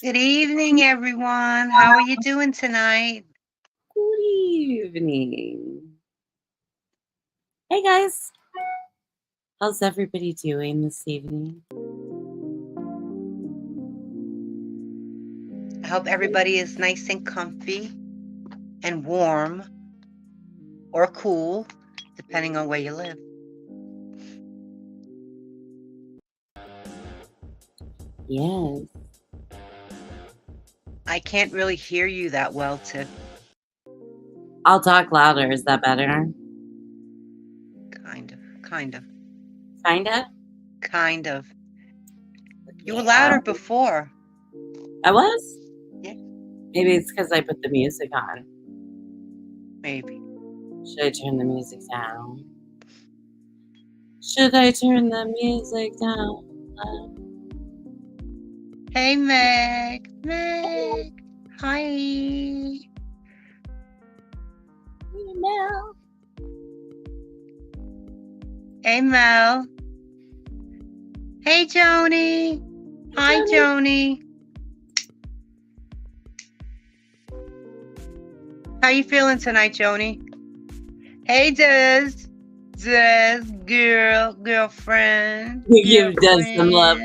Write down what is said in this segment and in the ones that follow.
Good evening, everyone. How are you doing tonight? Good evening. Hey guys, how's everybody doing this evening? I hope everybody is nice and comfy and warm or cool, depending on where you live. Yes. I can't really hear you that well, Tiff. I'll talk louder. Is that better? Kind of. Kinda? You were Yeah. louder before. I was? Yeah. Maybe it's because I put the music on. Maybe. Should I turn the music down? Should I turn the music down? Hey, Meg. Hi. Mel. Hey, Mel. Hey, Joni. Hi, Joni. How you feeling tonight, Joni? Hey, Des, girlfriend. Give Des some love.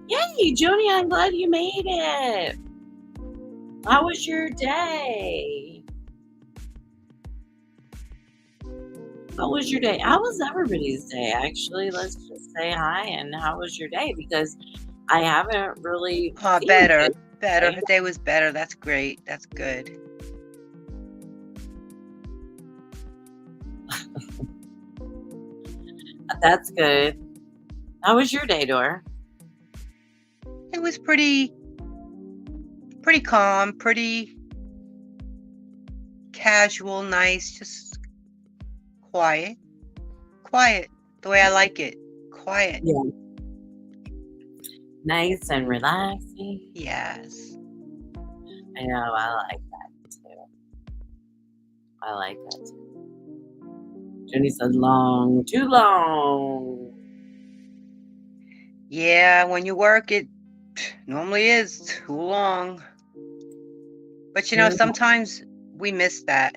Yay, Joni, I'm glad you made it. How was your day? How was your day? How was everybody's day? Actually, let's just say hi and how was your day? Because I haven't really. Better. Her day was better. That's great. That's good. That's good. How was your day, Dore? It was pretty calm, pretty casual, nice, just quiet. The way I like it. Quiet. Yeah. Nice and relaxing. Yes. I know, I like that too. I like that too. Jenny said long, too long. Yeah, when you work, it normally is too long. But, sometimes we miss that,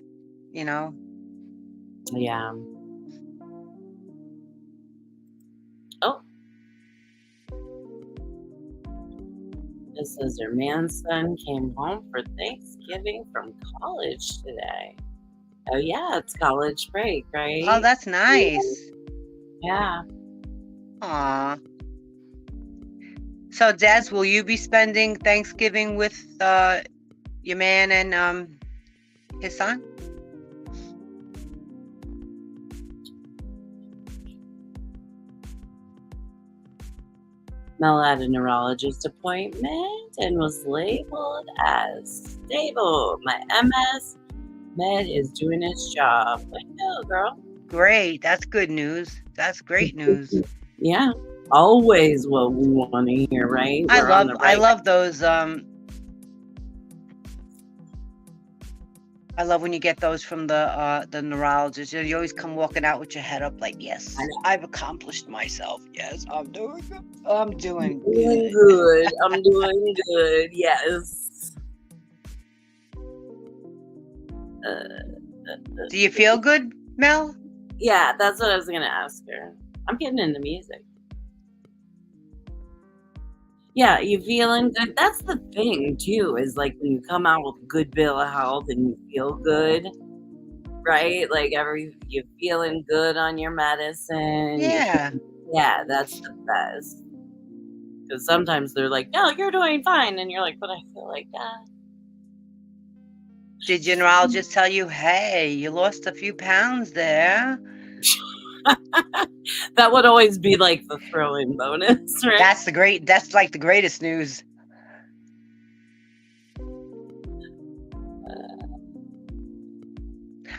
Yeah. Oh. This says her man's son came home for Thanksgiving from college today. Oh, yeah, it's college break, right? Oh, that's nice. Yeah. Aw. So, Des, will you be spending Thanksgiving with your man and his son? Mel had a neurologist appointment and was labeled as stable. My MS med is doing its job. Like, no, girl. Great. That's good news. That's great news. Yeah. Always what we want to hear, right? I love those I love when you get those from the neurologist. You always come walking out with your head up like, yes, I've accomplished myself. Yes, I'm doing good. I'm doing good. I'm doing good. Yes. Do you feel good, Mel? Yeah, that's what I was going to ask her. I'm getting into music. Yeah, you feeling good? That's the thing, too, is like when you come out with a good bill of health and you feel good, right? Like you feeling good on your medicine. Yeah. Yeah, that's the best. Because sometimes they're like, no, you're doing fine. And you're like, but I feel like that. Did your neurologist tell you, hey, you lost a few pounds there? That would always be like the throw-in bonus, right? That's like the greatest news.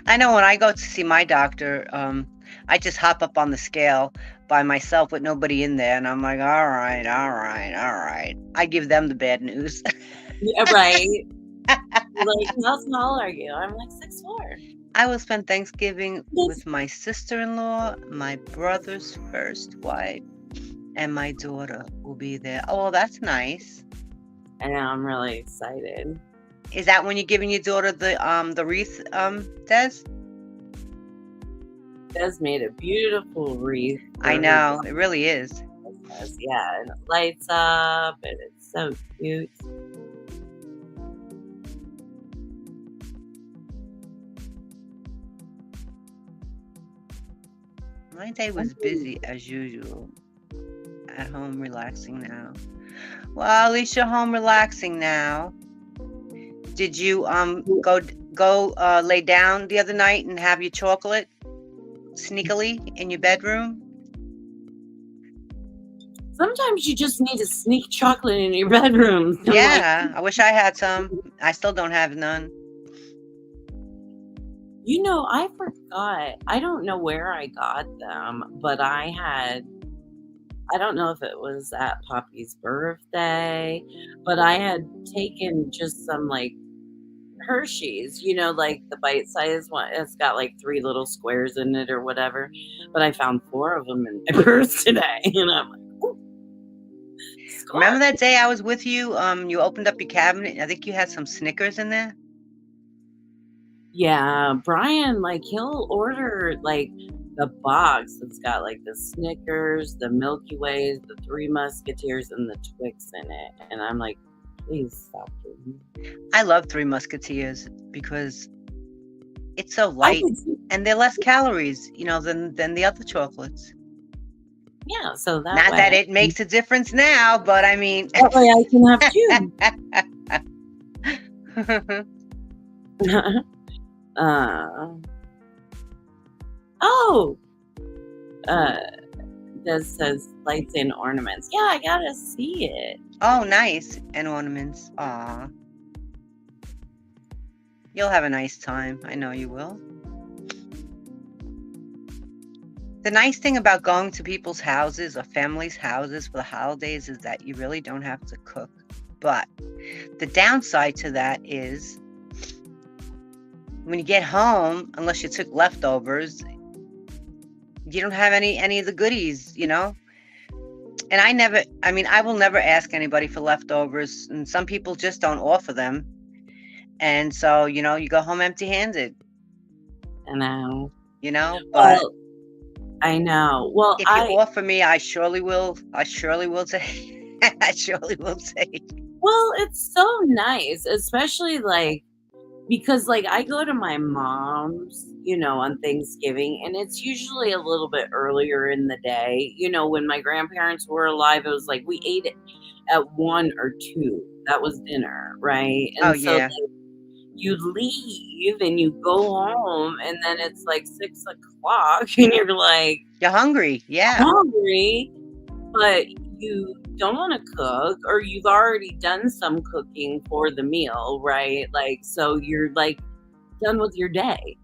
I know when I go to see my doctor, I just hop up on the scale by myself with nobody in there, and I'm like, all right. I give them the bad news. Yeah, right. Like, how small are you? I'm like 6'4". I will spend Thanksgiving with my sister-in-law, my brother's first wife, and my daughter will be there. Oh, that's nice. And I'm really excited. Is that when you're giving your daughter the wreath, Des? Des made a beautiful wreath. I know, it really is. Yeah, and it lights up, and it's so cute. My day was busy as usual. At home relaxing now. Well, at least you're home relaxing now. Did you go lay down the other night and have your chocolate sneakily in your bedroom? Sometimes you just need to sneak chocolate in your bedroom. Yeah, I wish I had some. I still don't have none. You know, I forgot. I don't know where I got them, but I don't know if it was at Poppy's birthday, but I had taken just some like Hershey's, you know, like the bite size one. It's got like 3 little squares in it or whatever. But I found 4 of them in my purse today, and I'm like, ooh. Remember that day I was with you? You opened up your cabinet. I think you had some Snickers in there. Yeah, Brian, like he'll order like the box that's got like the Snickers, the Milky Ways, the 3 Musketeers, and the Twix in it, and I'm like, please stop doing it. I love 3 Musketeers because it's so light and they're less calories, you know, than the other chocolates. Yeah, so that not way, that it makes a difference now, but I mean, that way I can have 2. This says lights and ornaments. Yeah, I gotta see it. Oh, nice. And ornaments. Aw. You'll have a nice time. I know you will. The nice thing about going to people's houses or families' houses for the holidays is that you really don't have to cook. But the downside to that is when you get home, unless you took leftovers, you don't have any of the goodies, you know? And I will never ask anybody for leftovers, and some people just don't offer them. And so, you know, you go home empty-handed. I know. You know, but I know. Well, if you offer me, I surely will take. I surely will take. Well, it's so nice, especially like because like I go to my mom's, you know, on Thanksgiving, and it's usually a little bit earlier in the day. You know, when my grandparents were alive, it was like we ate it at 1 or 2. That was dinner, right? And so yeah. You leave and you go home, and then it's like 6 o'clock, and you're like, you're hungry. Yeah. Hungry, but you don't want to cook, or you've already done some cooking for the meal, right? Like, so you're like done with your day.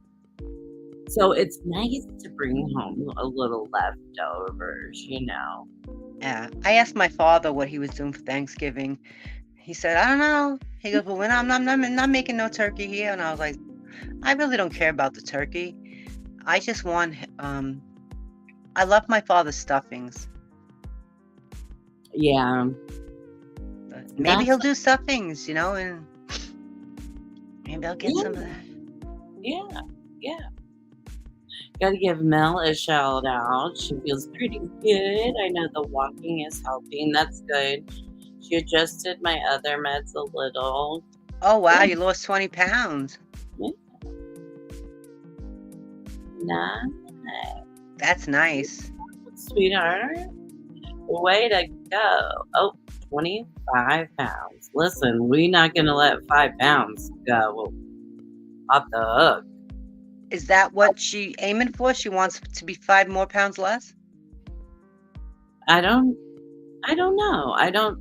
So it's nice to bring home a little leftovers, you know. Yeah. I asked my father what he was doing for Thanksgiving. He said, I don't know. He goes, well, when I'm not making no turkey here. And I was like, I really don't care about the turkey. I just want, I love my father's stuffings. Yeah. Maybe he'll do stuffings, you know, and maybe I'll get some of that. Yeah. Yeah. Gotta give Mel a shout out. She feels pretty good. I know the walking is helping. That's good. She adjusted my other meds a little. Oh, wow. You lost 20 pounds. Yeah. Nice. That's nice. Sweetheart. Way to go. Oh, 25 pounds. Listen, we're not going to let 5 pounds go off the hook. Is that what she aiming for? She wants to be 5 more pounds less? I don't know. I don't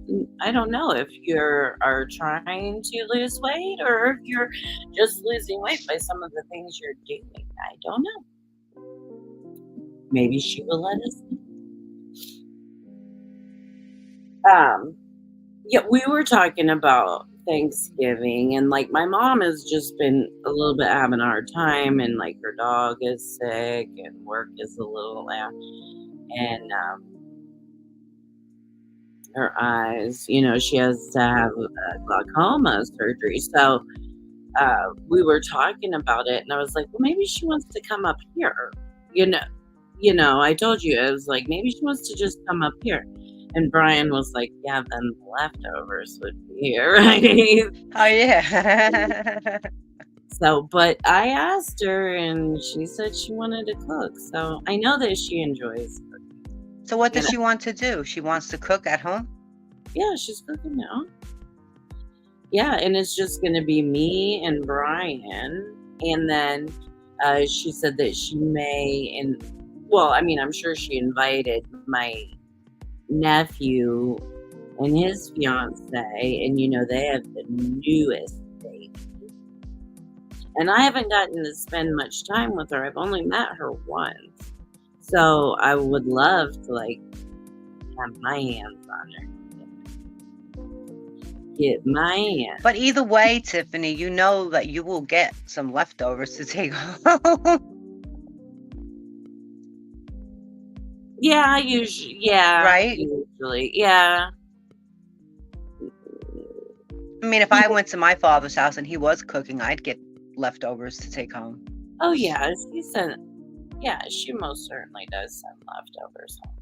know if you are trying to lose weight or if you're just losing weight by some of the things you're doing. I don't know. Maybe she will let us know. Yeah, we were talking about Thanksgiving, and like my mom has just been a little bit having a hard time, and like her dog is sick and work is a little and her eyes. You know, she has to have glaucoma surgery. So we were talking about it, and I was like, well, maybe she wants to come up here. I told you, I was like, maybe she wants to just come up here. And Brian was like, yeah, then the leftovers would be here, right? Oh, yeah. So, but I asked her, and she said she wanted to cook. So I know that she enjoys cooking. So what does she want to do? She wants to cook at home? Yeah, she's cooking now. Yeah, and it's just going to be me and Brian. And then she said that she may, I'm sure she invited my nephew and his fiance, and they have the newest baby. And I haven't gotten to spend much time with her. I've only met her once. So I would love to have my hands on her. Get my hands. But either way, Tiffany, you know that you will get some leftovers to take home. Yeah, usually. Yeah. Right? Usually. Yeah. I mean, if I went to my father's house and he was cooking, I'd get leftovers to take home. Oh, yeah. She most certainly does send leftovers home.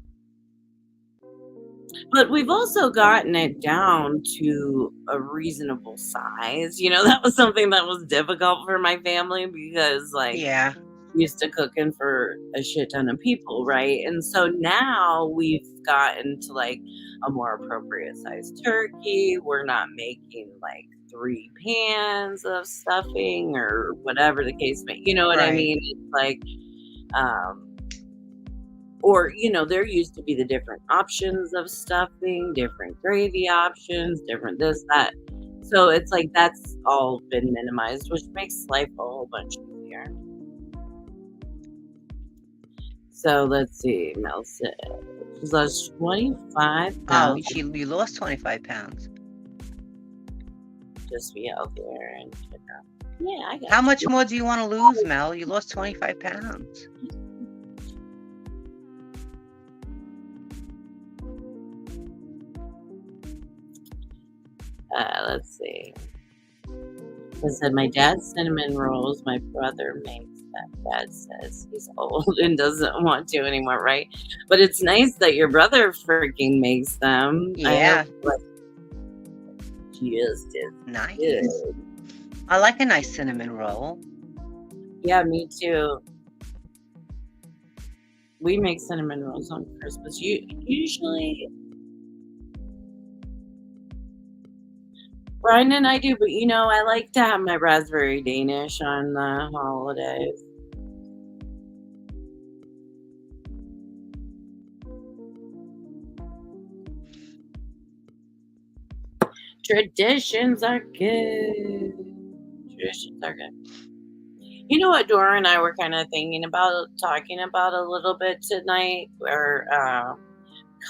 But we've also gotten it down to a reasonable size. That was something that was difficult for my family because, yeah, used to cooking for a shit ton of people, right? And so now we've gotten to a more appropriate sized turkey. We're not making 3 pans of stuffing or whatever the case may. You know what I mean? It's or there used to be the different options of stuffing, different gravy options, different this, that. So it's that's all been minimized, which makes life a whole bunch easier. So let's see, Mel said she lost 25 pounds. Oh, you lost 25 pounds. Just be healthier and yeah, I got How much more do you want to lose, Mel? You lost 25 pounds. Let's see. I said my dad's cinnamon rolls. My brother makes them. Dad says he's old and doesn't want to anymore, right? But it's nice that your brother freaking makes them. Yeah. Just is nice. Good. I like a nice cinnamon roll. Yeah, me too. We make cinnamon rolls on Christmas. Usually. Brian and I do, but I like to have my raspberry Danish on the holidays. Traditions are good. Traditions are good. You know what Dore and I were kind of talking about a little bit tonight, where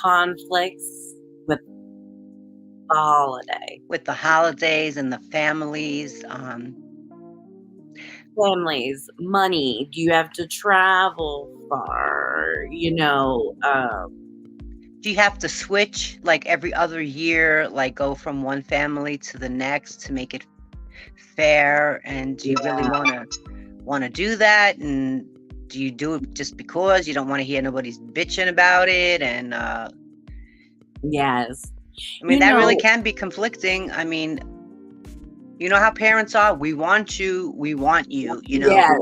conflicts with the holiday. With the holidays and the families. Families, money. Do you have to travel far? Do you have to switch every other year, go from one family to the next to make it fair? And do you really want to do that? And do you do it just because you don't want to hear nobody's bitching about it? And yes. I mean, that really can be conflicting. I mean, you know how parents are. We want you. Yeah.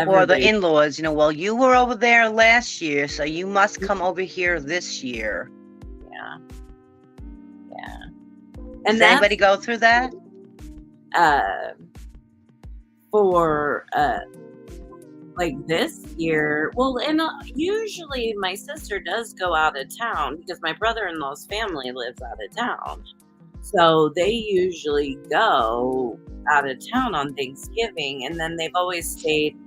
Or the in-laws, well, you were over there last year, so you must come over here this year. Yeah. Yeah. And does anybody go through that? For this year, well, and usually my sister does go out of town because my brother-in-law's family lives out of town. So they usually go out of town on Thanksgiving, and then they've always stayed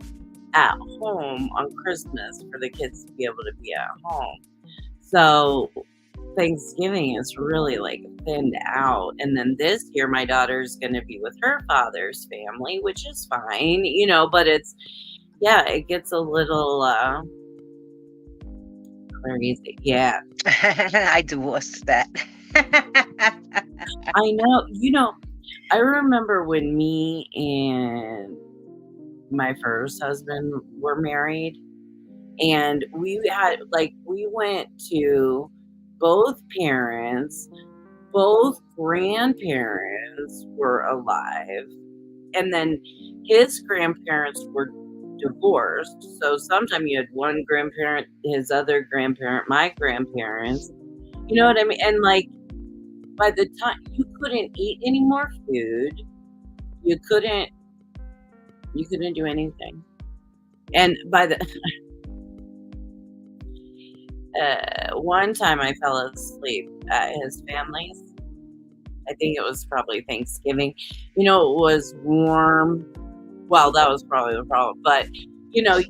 at home on Christmas for the kids to be able to be at home. So Thanksgiving is really thinned out. And then this year my daughter's going to be with her father's family, which is fine, but it gets a little Crazy. Yeah. I divorced that. I know. I remember when me and my first husband were married, and we went to both parents, both grandparents were alive, and then his grandparents were divorced. So sometimes you had one grandparent, his other grandparent, my grandparents. You know what I mean? And like by the time you couldn't eat any more food, you couldn't do anything. And by the one time I fell asleep at his family's. I think it was probably Thanksgiving. It was warm. Well, that was probably the problem. But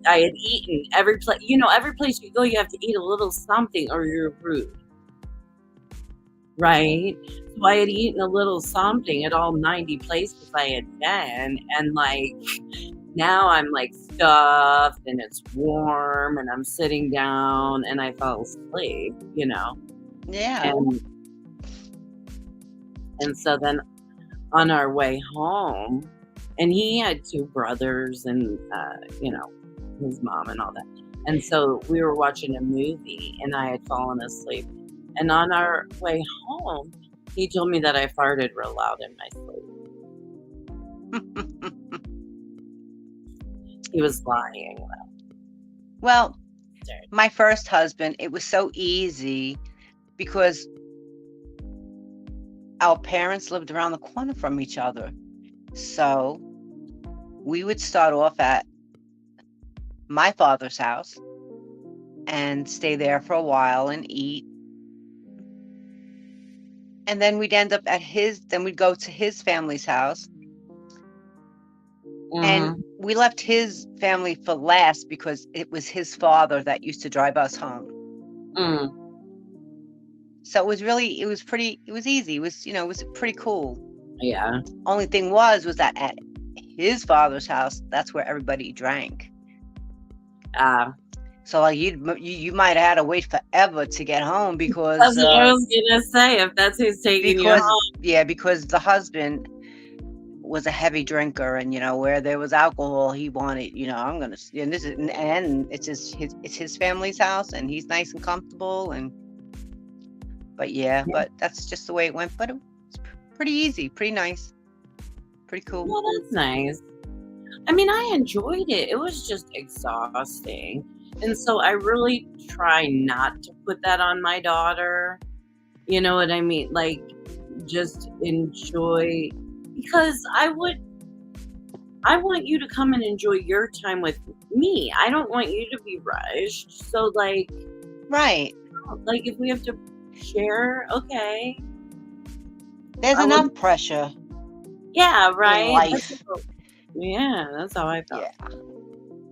I had eaten every place. Every place you go, you have to eat a little something, or you're rude, right? So I had eaten a little something at all 90 places I had been, and like now I'm like stuffed, and it's warm, and I'm sitting down, and I fell asleep. Yeah. And so then on our way home, and he had two brothers and, his mom and all that. And so we were watching a movie, and I had fallen asleep. And on our way home, he told me that I farted real loud in my sleep. He was lying, though. Well, my first husband, it was so easy because our parents lived around the corner from each other. So we would start off at my father's house and stay there for a while and eat. And then we'd end up then we'd go to his family's house. Mm-hmm. And we left his family for last because it was his father that used to drive us home. Mm. So it was easy. It was pretty cool. Yeah. Only thing was that at his father's house, that's where everybody drank. So like you might have had to wait forever to get home because that's what I was gonna say, if that's who's taking you home. Yeah, because the husband was a heavy drinker, and where there was alcohol, he wanted, it's his family's house, and he's nice and comfortable, but that's just the way it went. But it was pretty easy, pretty nice, pretty cool. Well, that's nice. I mean, I enjoyed it. It was just exhausting. And so I really try not to put that on my daughter. You know what I mean? Like, just enjoy, because I want you to come and enjoy your time with me. I don't want you to be rushed. So like, right. Like if we have to share, okay. There's enough pressure. Yeah, right. In life. That's how I felt. Yeah.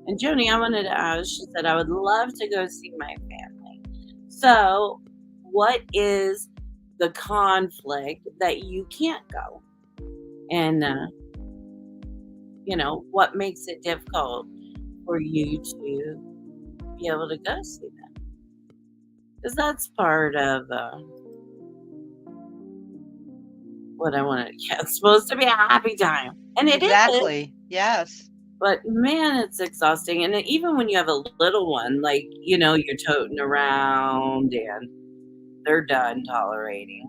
And Joni, I wanted to ask, she said, I would love to go see my family. So what is the conflict that you can't go? And, what makes it difficult for you to be able to go see them? Because that's part of what I want to. Yeah, it's supposed to be a happy time. And it is. Exactly. Yes. But man, it's exhausting. And even when you have a little one, like, you're toting around and they're done tolerating.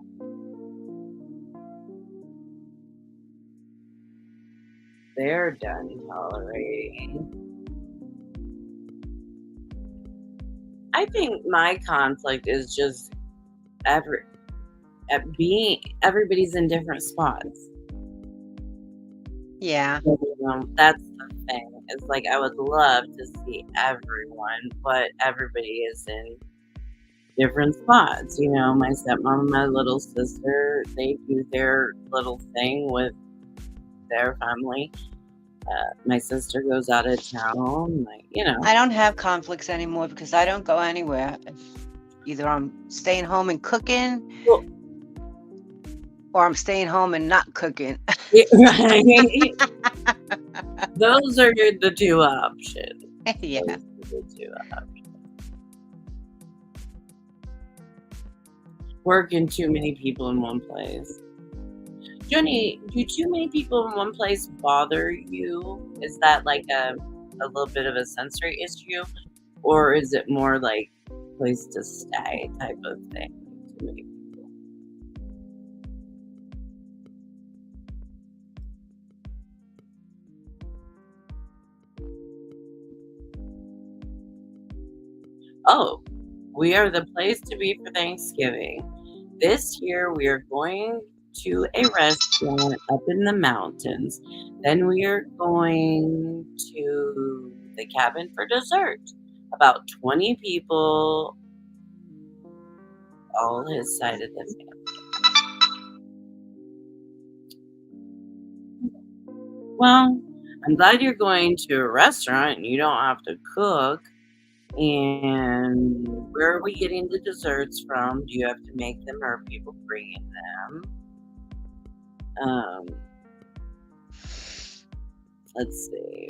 They're done tolerating. I think my conflict is just everybody's in different spots. Yeah. That's the thing. It's like I would love to see everyone, but everybody is in different spots. My stepmom and my little sister, they do their little thing with their family. My sister goes out of town. I don't have conflicts anymore because I don't go anywhere. Either I'm staying home and cooking, or I'm staying home and not cooking. Right. Those are the two options. Yeah. Those are the two options. working too many people in one place. Joni, do too many people in one place bother you? Is that like a little bit of a sensory issue? Or is it more like place to stay type of thing? Too many people. Oh, we are the place to be for Thanksgiving. This year we are going to a restaurant up in the mountains. Then we are going to the cabin for dessert. About 20 people, all his side of the family. Well, I'm glad you're going to a restaurant and you don't have to cook. And where are we getting the desserts from? Do you have to make them or are people bringing them? Let's see.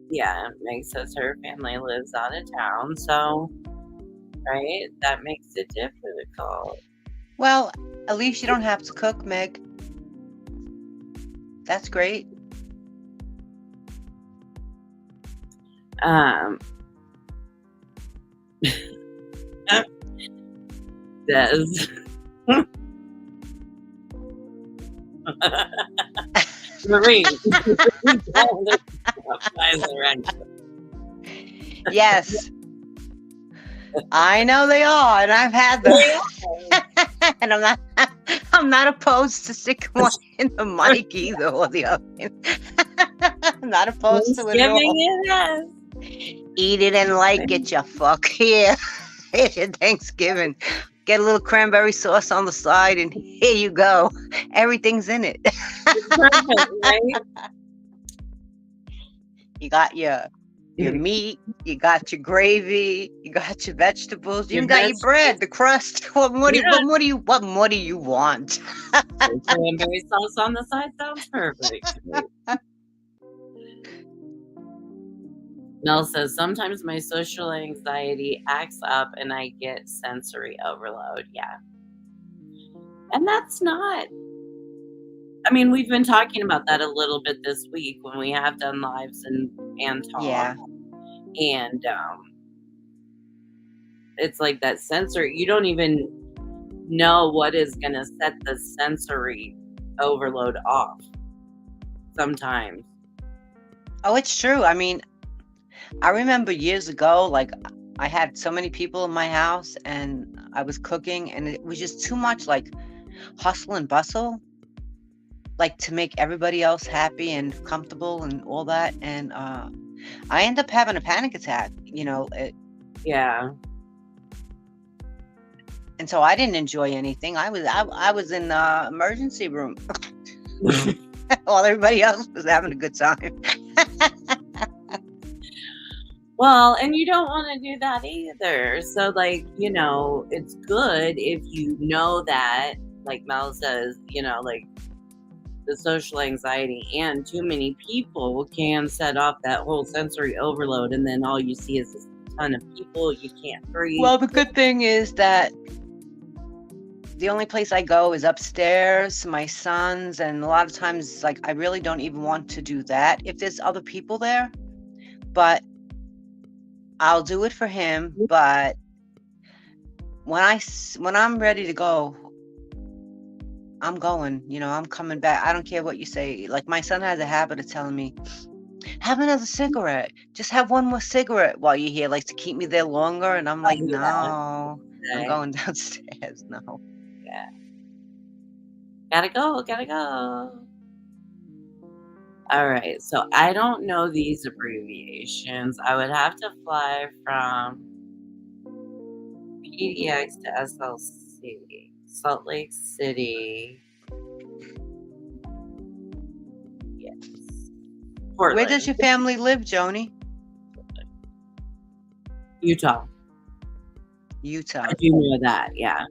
Yeah, Meg says her family lives out of town, so right, that makes it difficult. Well, at least you don't have to cook, Meg. That's great. Des. Marie. Yes. I know they are, and I've had them. And I'm not opposed to sticking one in the mic either or the other. I'm not opposed to it at all. Eat it and like it, you fuck. Here. It's your Thanksgiving. Get a little cranberry sauce on the side, and here you go. Everything's in it. Perfect, right? You got your meat, you got your gravy, you got your vegetables, you even got your bread, the crust. What more do you want? Cranberry sauce on the side sounds perfect. Mel says, sometimes my social anxiety acts up and I get sensory overload. Yeah. And that's not, I mean, we've been talking about that a little bit this week when we have done lives and talk. Yeah. And it's like that sensory, you don't even know what is going to set the sensory overload off sometimes. Oh, it's true. I mean, I remember years ago, like I had so many people in my house and I was cooking and it was just too much like hustle and bustle, like to make everybody else happy and comfortable and all that. And I ended up having a panic attack, Yeah. And so I didn't enjoy anything. I was in the emergency room while everybody else was having a good time. Well, and you don't want to do that either. So, like, it's good if you know that, like Mel says, like the social anxiety and too many people can set off that whole sensory overload. And then all you see is a ton of people. You can't breathe. Well, the good thing is that the only place I go is upstairs, my son's, and a lot of times, like, I really don't even want to do that if there's other people there. But I'll do it for him. But when I'm ready to go, I'm going. I'm coming back. I don't care what you say. Like, my son has a habit of telling me, have another cigarette. Just have one more cigarette while you're here, like to keep me there longer. And I'm like, no, I'm going downstairs. No. Yeah. Gotta go. All right. So I don't know these abbreviations. I would have to fly from PDX to SLC, Salt Lake City. Yes. Portland. Where does your family live, Joni? Utah. I do know that, yeah.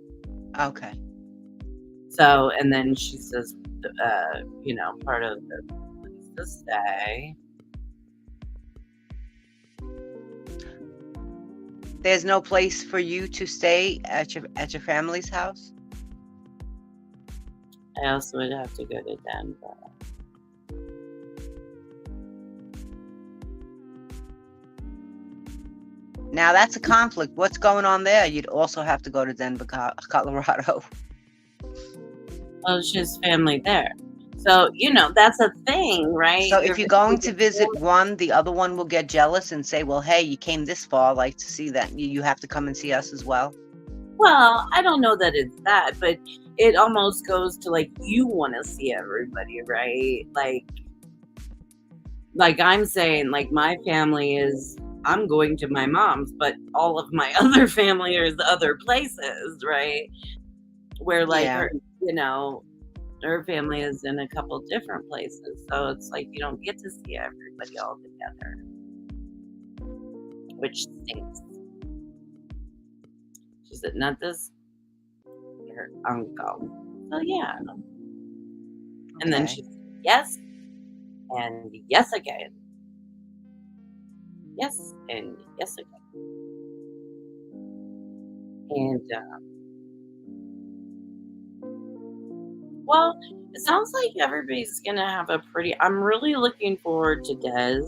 Okay. So, and then she says, part of the place to stay. There's no place for you to stay at your family's house? I also would have to go to Denver. Now that's a conflict. What's going on there? You'd also have to go to Denver, Colorado. Well, it's just family there. So, that's a thing, right? So if you're going to visit one, the other one will get jealous and say, well, hey, you came this far, I'd like to see that. You have to come and see us as well. Well, I don't know that it's that, but it almost goes to like, you want to see everybody, right? Like I'm saying, like my family is, I'm going to my mom's, but all of my other family is other places, right? Where like Yeah. her family is in a couple different places. So it's like you don't get to see everybody all together, which stinks. She said, not this, her uncle. So yeah. And then she said, yes, and yes again. Yes, and yes again. And, well, it sounds like everybody's gonna have a pretty. I'm really looking forward to Des.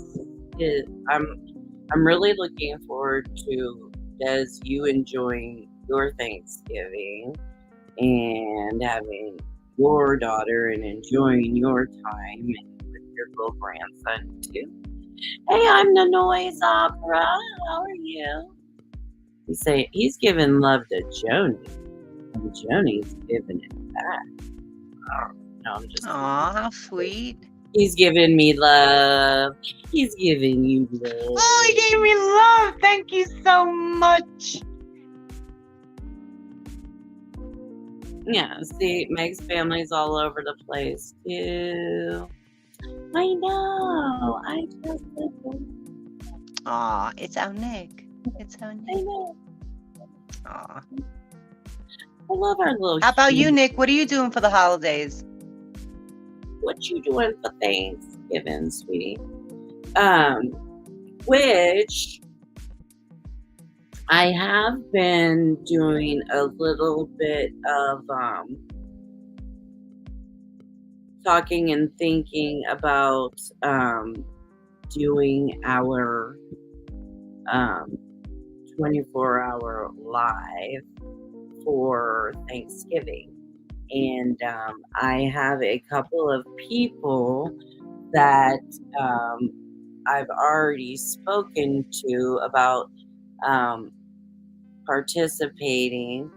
I'm really looking forward to Des, you enjoying your Thanksgiving and having your daughter and enjoying your time and with your little grandson too. Hey, I'm the Noise Opera. How are you? You say he's giving love to Joni, and Joni's giving it back. Oh, no, I'm just. Aw, how sweet. He's giving me love. He's giving you love. Oh, he gave me love. Thank you so much. Yeah, see, Meg's family's all over the place too. I know. I just. Aw, it's our Nick. It's our I Nick. know. Aw. I love our little. How about you, Nick? What are you doing for the holidays? What you doing for Thanksgiving, sweetie? Which I have been doing a little bit of talking and thinking about doing our 24-hour live for Thanksgiving. And I have a couple of people that I've already spoken to about participating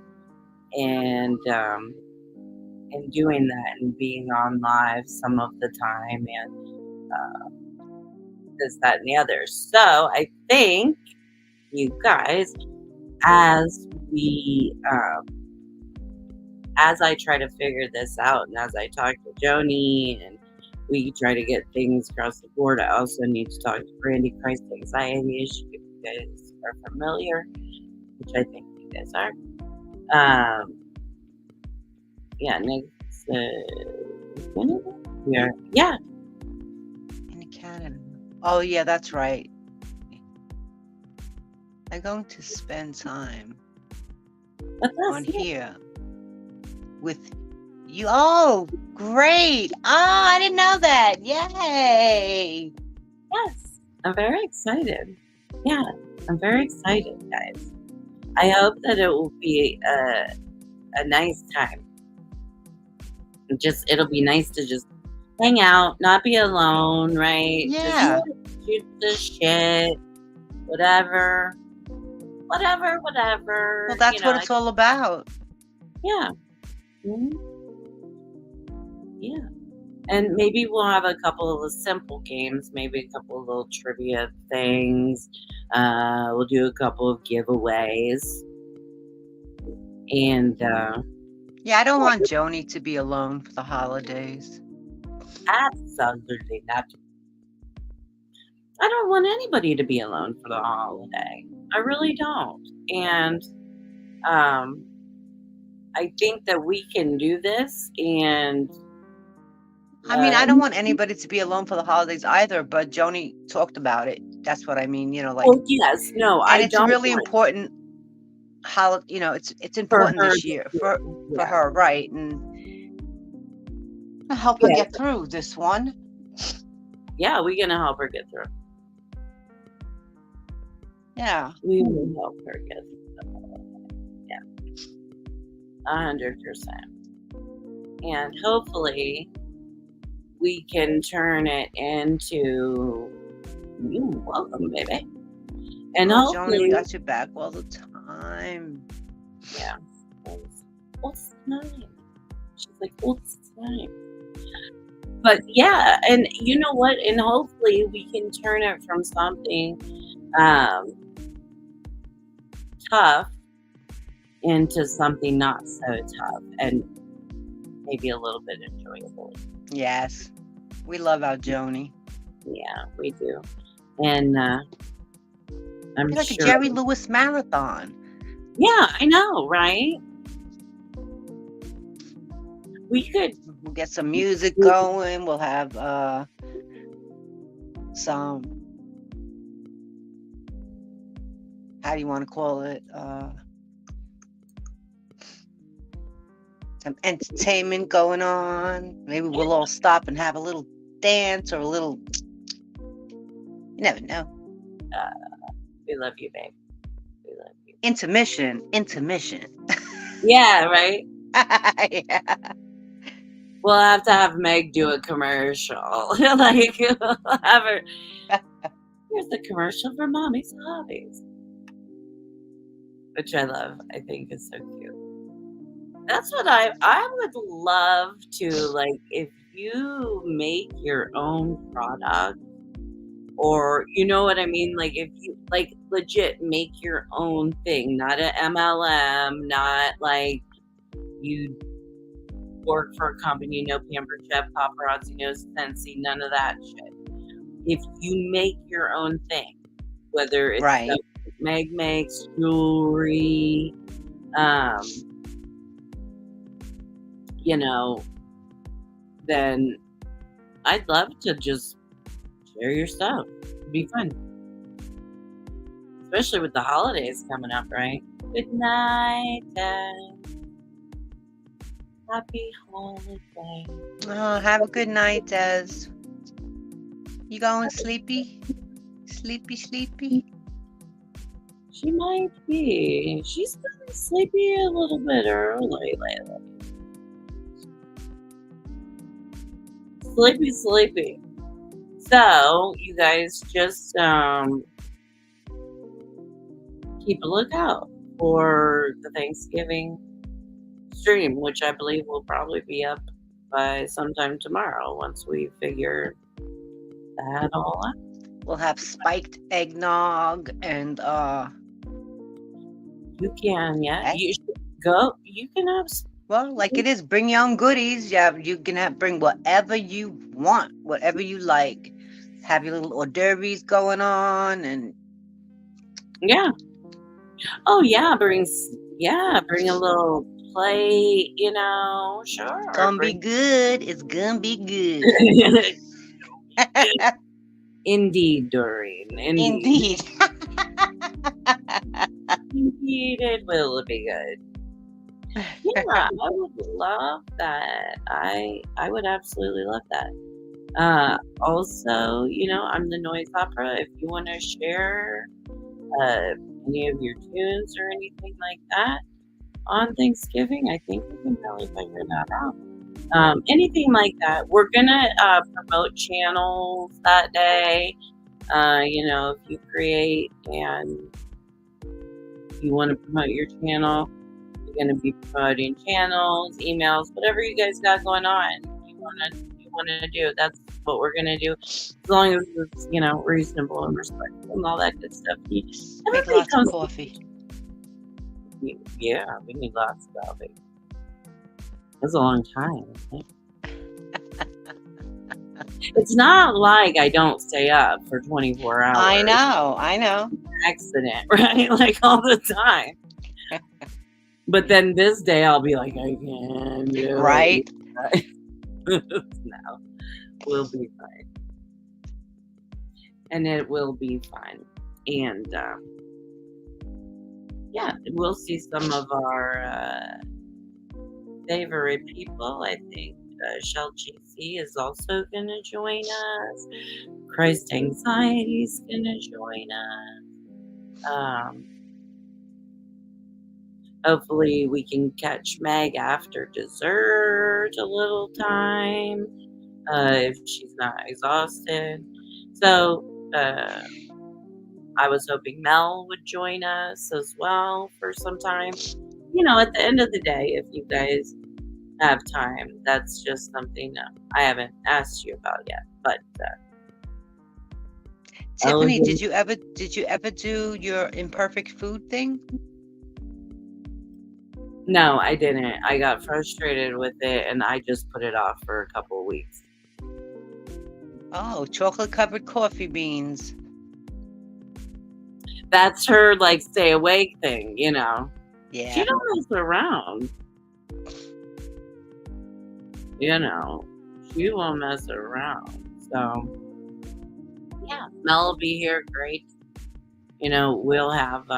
and doing that and being on live some of the time and this, that, and the other. So I think you guys, as I try to figure this out and as I talk to Joni and we try to get things across the board, I also need to talk to Brandy, Christ anxiety issue, if you guys are familiar, which I think you guys are. Yeah, next yeah. In Canada. Oh yeah, that's right. I'm going to spend time on here with you. Oh, great. Oh, I didn't know that. Yay. Yes, I'm very excited. Yeah, I'm very excited, guys. I hope that it will be a nice time. It'll be nice to just hang out, not be alone, right? Yeah. Just shoot the shit, whatever. Well, that's what it's all about. Yeah. Mm-hmm. Yeah. And maybe we'll have a couple of simple games, maybe a couple of little trivia things. We'll do a couple of giveaways. And yeah, I don't want Joni to be alone for the holidays. Absolutely not. I don't want anybody to be alone for the holiday. I really don't. And I think that we can do this. And I mean, I don't want anybody to be alone for the holidays either, but Joni talked about it. That's what I mean. Like, Oh, yes. No, and I it's a don't really want important it's for important her this to year for feel, for yeah. her, right? And I'll help her Yeah. get through this one. Yeah, we're going to help her get through. Yeah. We will help her get through. Yeah. 100%. And hopefully we can turn it into, you're welcome, baby. And Oh, Joni, we hopefully, got your back all the time. yeah. All the time. She's like, all the time. But yeah, and you know what? And hopefully we can turn it from something tough into something not so tough and maybe a little bit enjoyable. Yes. We love our Joni. Yeah, we do. And I'm Be like sure. a Jerry Lewis marathon. Yeah, I know, right? We could. We'll get some music going. We'll have some, how do you want to call it? Some entertainment going on. Maybe we'll all stop and have a little dance or a little, you never know. We love you, babe. We love you. Intermission. Yeah, right? Yeah. We'll have to have Meg do a commercial. Like, have her. Here's the commercial for Mommy's Hobbies. Which I love. I think is so cute. That's what I would love to, like, if you make your own product, or you know what I mean? Like, if you like legit make your own thing, not an MLM, not like you work for a company, no Pampered Chef, paparazzi, no Scentsy, none of that shit. If you make your own thing, whether it's Right. stuff Meg makes, jewelry, then I'd love to just share your stuff. It'd be fun. Especially with the holidays coming up, right? Good night, Dad. Happy holiday. Oh, have a good night, Des. You going sleepy? Sleepy? She might be. She's been sleepy a little bit early lately. Sleepy. So, you guys just keep a lookout for the Thanksgiving stream, which I believe will probably be up by sometime tomorrow once we figure that all out. We'll have spiked eggnog and You can, yeah. Hey. You should go. You can have. Well, like it is, bring your own goodies. Yeah, you can bring whatever you want, whatever you like. Have your little hors d'oeuvres going on, and Yeah. Oh yeah, bring a little plate. Sure. it's gonna be good. It's gonna be good. Indeed, Doreen. Indeed. Indeed, it will be good. Yeah, I would love that. I would absolutely love that. Also, I'm the Noise Opera. If you want to share any of your tunes or anything like that on Thanksgiving, I think we can probably figure that out. Anything like that. We're gonna promote channels that day. If you create and you want to promote your channel, you're going to be promoting channels, emails, whatever you guys got going on. You want to do. That's what we're going to do, as long as it's reasonable and respectful and all that good stuff. Make lots of coffee. Yeah, we need lots of coffee. That's a long time, I think. It's not like I don't stay up for 24 hours. I know. Accident, right? Like all the time. But then this day I'll be like, I can't do it. Right. No, we'll be fine. and it will be fun. And yeah, we'll see some of our favorite people. I think Shell GC is also going to join us. Christ Anxiety is going to join us. Hopefully we can catch Meg after dessert a little time, if she's not exhausted. So I was hoping Mel would join us as well for some time. At the end of the day, if you guys have time, that's just something I haven't asked you about yet. But Tiffany, did you ever do your imperfect food thing? No, I didn't. I got frustrated with it, and I just put it off for a couple of weeks. Oh, chocolate covered coffee beans. That's her stay awake thing, Yeah. She don't mess around. She won't mess around. So yeah, Mel will be here. Great. We'll have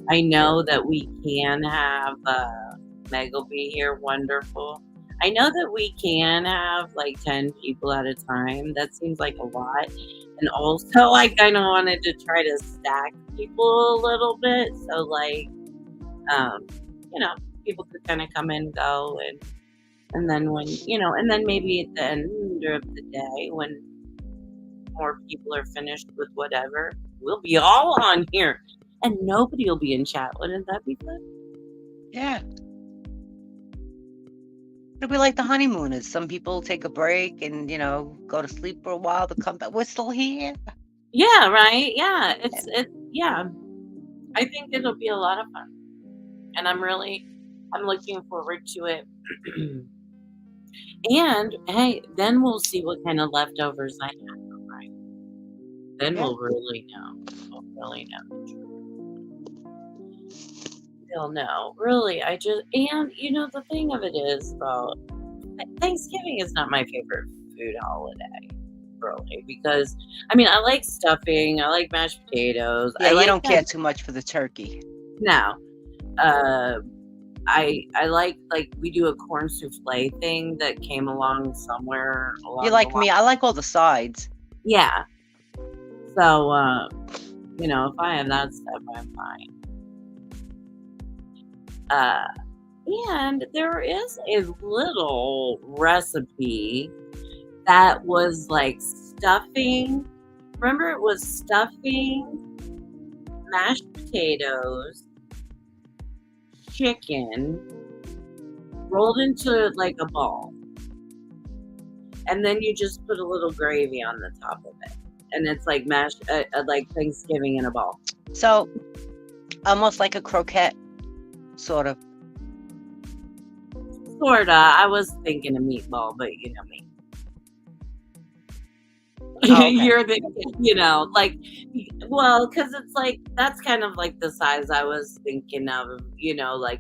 I know that we can have Meg will be here. Wonderful. I know that we can have 10 people at a time. That seems like a lot. And also I kind of wanted to try to stack people a little bit. So people could kind of come and go, and then when, and then maybe at the end of the day, when more people are finished with whatever, we'll be all on here and nobody will be in chat. Wouldn't that be fun? Yeah. It'll be like the honeymooners. Some people take a break and, go to sleep for a while to come back. We're still here. Yeah, right? Yeah. Yeah. I think it'll be a lot of fun. And I'm looking forward to it. And hey, then we'll see what kind of leftovers I have, right? Then we'll really know. We'll really know. We'll know. Really, and the thing of it is, though, Thanksgiving is not my favorite food holiday, really, because I like stuffing, I like mashed potatoes. Yeah, you don't care too much for the turkey. No. I like we do a corn souffle thing that came along somewhere along. You like me? I like all the sides. Yeah. So if I have that stuff, I'm fine. And there is a little recipe that was stuffing. Remember, it was stuffing, mashed potatoes, chicken, rolled into a ball. And then you just put a little gravy on the top of it. And it's mashed, like Thanksgiving in a ball. So, almost like a croquette, sort of. Sorta. I was thinking a meatball, but you know me. Okay. You're thinking, because it's that's kind of the size I was thinking of, a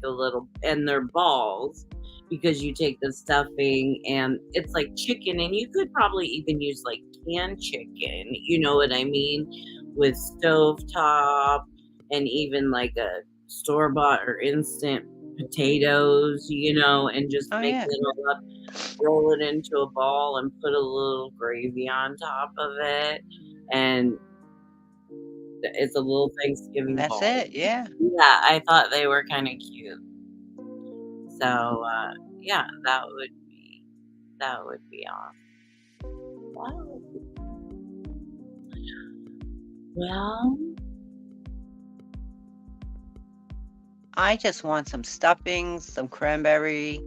little, and they're balls, because you take the stuffing and it's chicken, and you could probably even use canned chicken, you know what I mean, with stovetop, and even a store-bought or instant potatoes, and just make it all up, roll it into a ball, and put a little gravy on top of it, and it's a little Thanksgiving That's ball. it, yeah. Yeah, I thought they were kind of cute. So yeah, that would be awesome. Wow. Well, I just want some stuffing, some cranberry,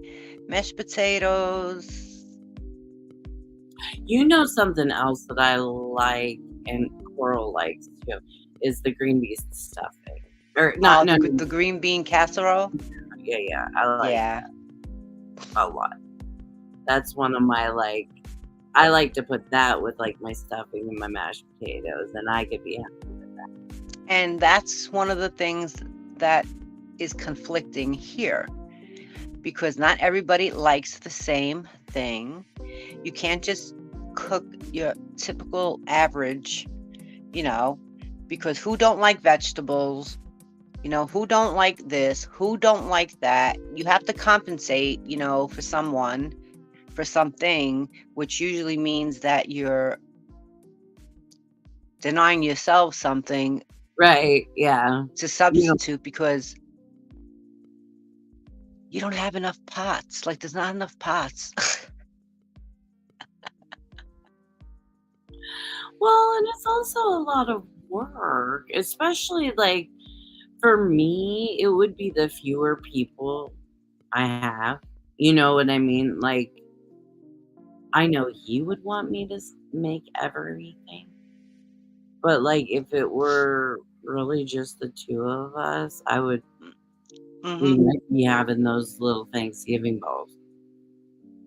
mashed potatoes. Something else that I like, and Coral likes too, is the green bean stuffing. Or not, the green bean casserole. Yeah, I like that a lot. That's one of my I like to put that with my stuffing and my mashed potatoes, and I could be happy with that. And that's one of the things that is conflicting here, because not everybody likes the same thing. You can't just cook your typical average, because who don't like vegetables? Who don't like this? Who don't like that? You have to compensate, for someone, for something, which usually means that you're denying yourself something, right, yeah. to substitute, because you don't have enough pots. Like, there's not enough pots. Well, and it's also a lot of work, especially like for me, it would be the fewer people I have. You know what I mean? Like, I know he would want me to make everything, but like if it were really just the two of us, we might be having those little Thanksgiving balls.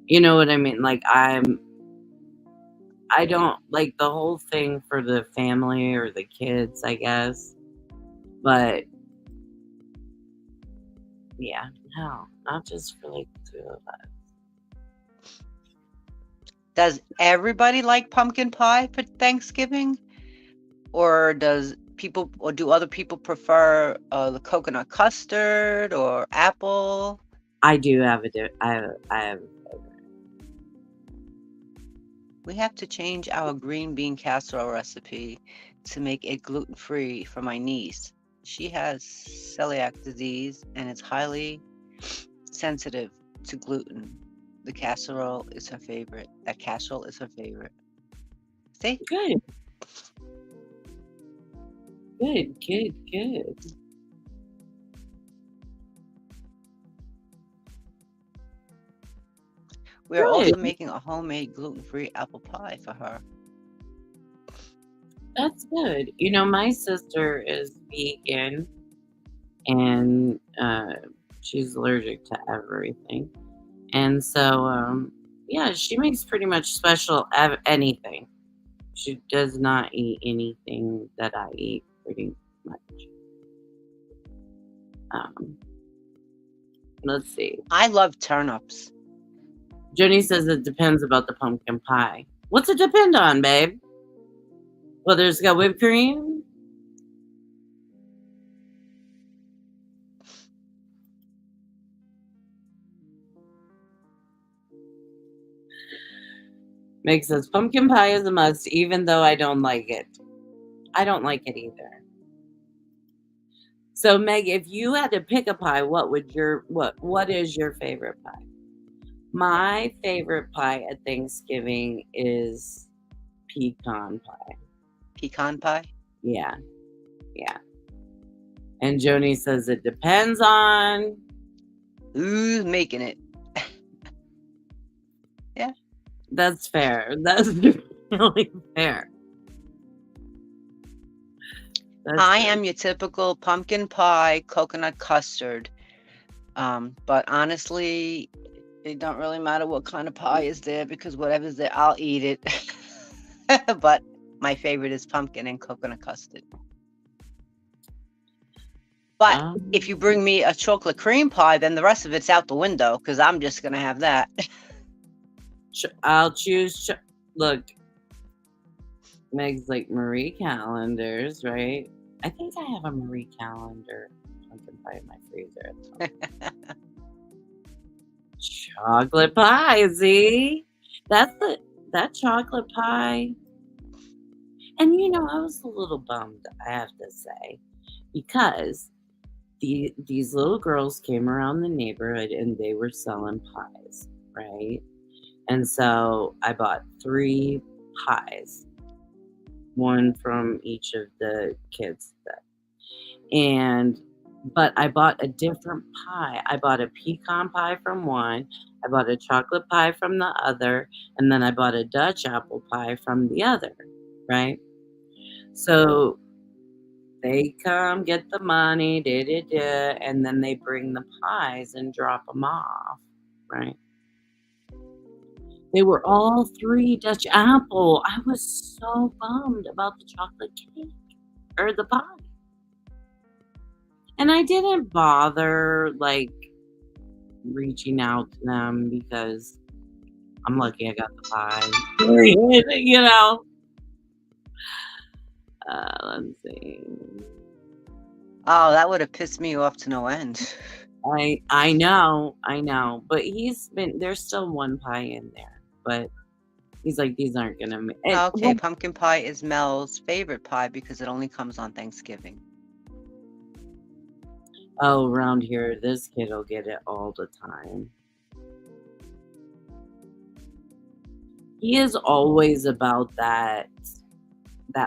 You know what I mean? Like I don't like the whole thing for the family or the kids, I guess. But yeah, no, not just for like the two of us. Does everybody like pumpkin pie for Thanksgiving? Or do other people prefer the coconut custard or apple? I do have I have. We have to change our green bean casserole recipe to make it gluten-free for my niece. She has celiac disease and is highly sensitive to gluten. The casserole is her favorite. That casserole is her favorite. See? Good. Good. We are also making a homemade gluten-free apple pie for her. That's good. You know, my sister is vegan and she's allergic to everything. And so, yeah, she makes pretty much special anything. She does not eat anything that I eat pretty much. Let's see. I love turnips. Jenny says it depends about the pumpkin pie. What's it depend on, babe? Whether it's got whipped cream? Meg says pumpkin pie is a must, even though I don't like it. I don't like it either. So Meg, if you had to pick a pie, what is your favorite pie? My favorite pie at Thanksgiving is pecan pie. Pecan pie? Yeah. And Joni says it depends on who's making it. Yeah. That's fair. That's really fair. I am your typical pumpkin pie, coconut custard. But honestly, it don't really matter what kind of pie is there, because whatever's there, I'll eat it. But my favorite is pumpkin and coconut custard. But if you bring me a chocolate cream pie, then the rest of it's out the window, because I'm just going to have that. I'll choose. Look, Meg's like Marie Callender's, right? I think I have a Marie Callender pumpkin pie in my freezer. Chocolate pie, see? That chocolate pie. And you know, I was a little bummed, I have to say, because these little girls came around the neighborhood and they were selling pies, right? And so I bought 3 pies, one from each of the kids. But I bought a different pie. I bought a pecan pie from one, I bought a chocolate pie from the other, and then I bought a Dutch apple pie from the other, right? So they come, get the money, and then they bring the pies and drop them off, right? They were all 3 Dutch apple. I was so bummed about the chocolate cake or the pie. And I didn't bother like reaching out to them because I'm lucky I got the pie. You know? Let's see. Oh, that would have pissed me off to no end. I know, but there's still one pie in there, but he's like, "These aren't gonna ma" Okay, pumpkin pie is Mel's favorite pie because it only comes on Thanksgiving. Oh, around here, this kid'll get it all the time. He is always about that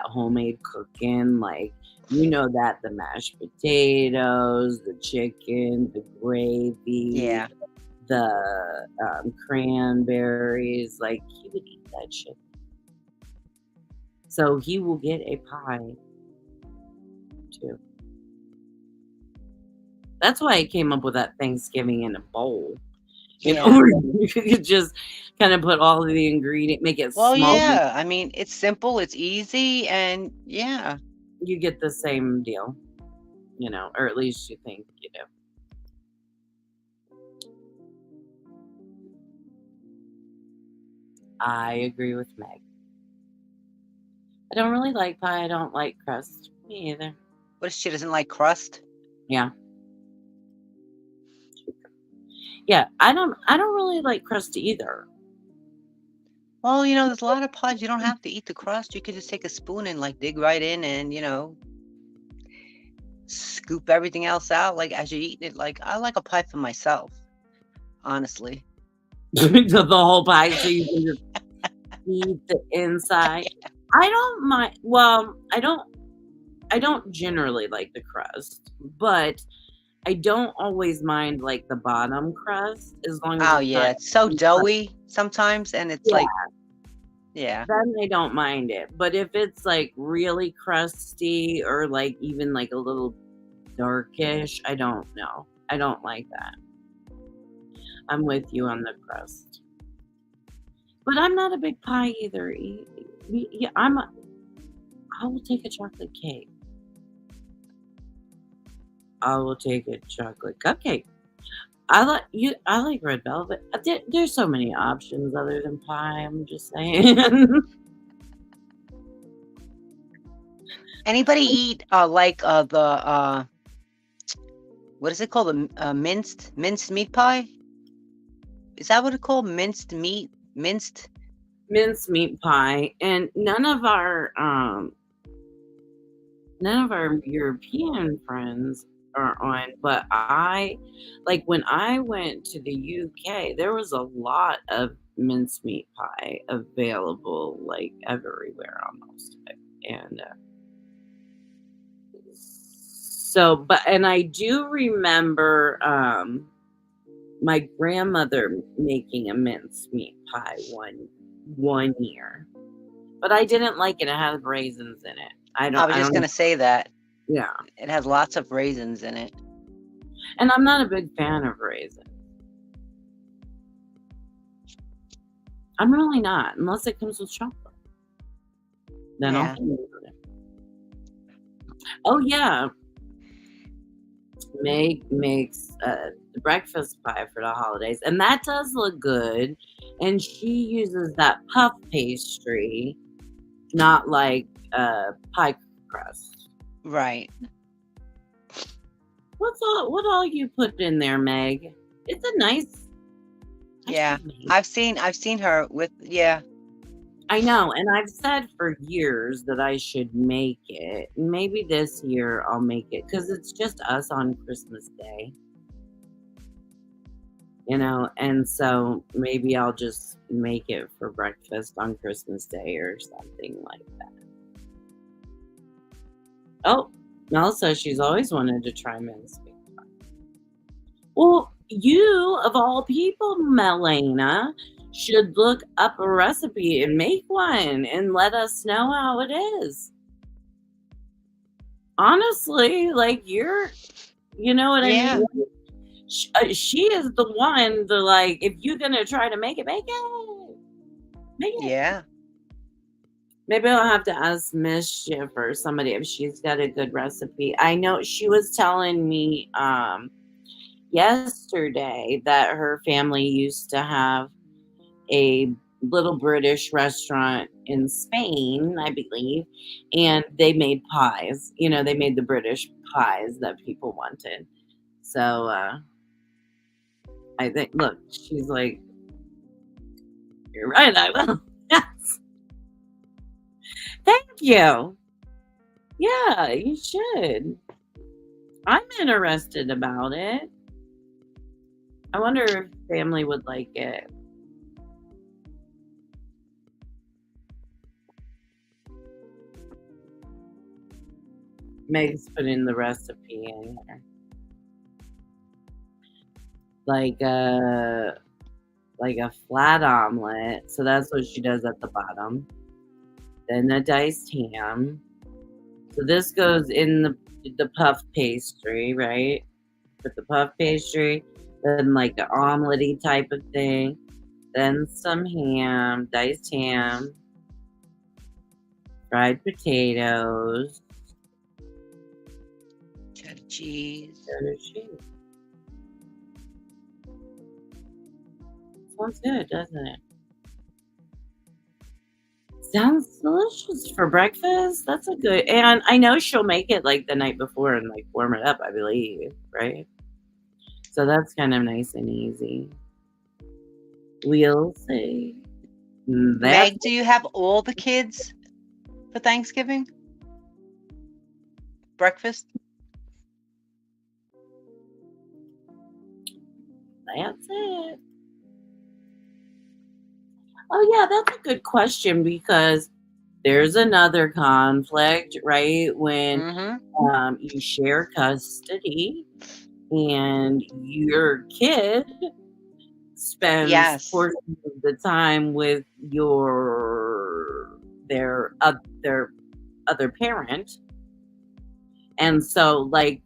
homemade cooking, like, that the mashed potatoes, the chicken, the gravy, Yeah. the, cranberries, like, he would eat that shit. So he will get a pie too. That's why I came up with that Thanksgiving in a bowl. In Yeah. order you could just kinda put all of the make it Well, small. yeah. I mean, it's simple, it's easy, and yeah. You get the same deal, or at least you think you do. I agree with Meg. I don't really like pie, I don't like crust. Me either. What if she doesn't like crust? Yeah. Yeah, I don't really like crust either. Well, there's a lot of pies. You don't have to eat the crust. You could just take a spoon and dig right in and scoop everything else out as you're eating it. I like a pie for myself, honestly. The whole pie so you can just eat the inside. I don't mind. Well, I don't generally like the crust, but I don't always mind the bottom crust as long as Oh, it's yeah. not It's so too doughy sometimes, and it's Yeah. yeah. Then I don't mind it. But if it's really crusty or even a little darkish, I don't know. I don't like that. I'm with you on the crust. But I'm not a big pie either. Yeah, I will take a chocolate cake. I will take a chocolate cupcake. I like red velvet. There's so many options other than pie. I'm just saying. Anybody eat the what is it called? The minced meat pie? Is that what it's called? Minced meat? Minced? Mincemeat pie, and none of our European friends are on, but when I went to the UK, there was a lot of mincemeat pie available everywhere almost. And and I do remember my grandmother making a mincemeat pie one year, but I didn't like it. It had raisins in it. I was just gonna say that. Yeah. It has lots of raisins in it. And I'm not a big fan of raisins. I'm really not, unless it comes with chocolate. Then I'll think about it. Oh yeah. Meg makes the breakfast pie for the holidays, and that does look good. And she uses that puff pastry, not pie crust. Right. What all you put in there, Meg? It's a nice. Yeah, I've seen her with I know, and I've said for years that I should make it. Maybe this year I'll make it because it's just us on Christmas Day. And so maybe I'll just make it for breakfast on Christmas Day or something like that. Oh, Mel says she's always wanted to try mincemeat pie. Well, you, of all people, Melena, should look up a recipe and make one and let us know how it is. Honestly, you know what I mean? She is the one to if you're gonna try to make it, make it. Make it. Yeah. Maybe I'll have to ask Mischief or somebody if she's got a good recipe. I know she was telling me yesterday that her family used to have a little British restaurant in Spain, I believe, and they made pies. They made the British pies that people wanted. So I think, look, she's like, you're right, I will. Yes. Thank you. Yeah, you should. I'm interested about it. I wonder if family would like it. Meg's putting the recipe in here. Like a flat omelet. So that's what she does at the bottom. Then a diced ham. So this goes in the puff pastry, right? With the puff pastry, then like an omelette-y type of thing. Then some ham, diced ham, fried potatoes, Cheddar cheese. cheddar cheese. Sounds good, doesn't it? Sounds delicious for breakfast. That's a good, and I know she'll make it like the night before and like warm it up, I believe, right? So that's kind of nice and easy. We'll see. Meg, do you have all the kids for Thanksgiving? Breakfast? That's it. Oh, yeah, that's a good question because there's another conflict, right? When Mm-hmm. you share custody and your kid spends Yes. portions of the time with their other parent. And so like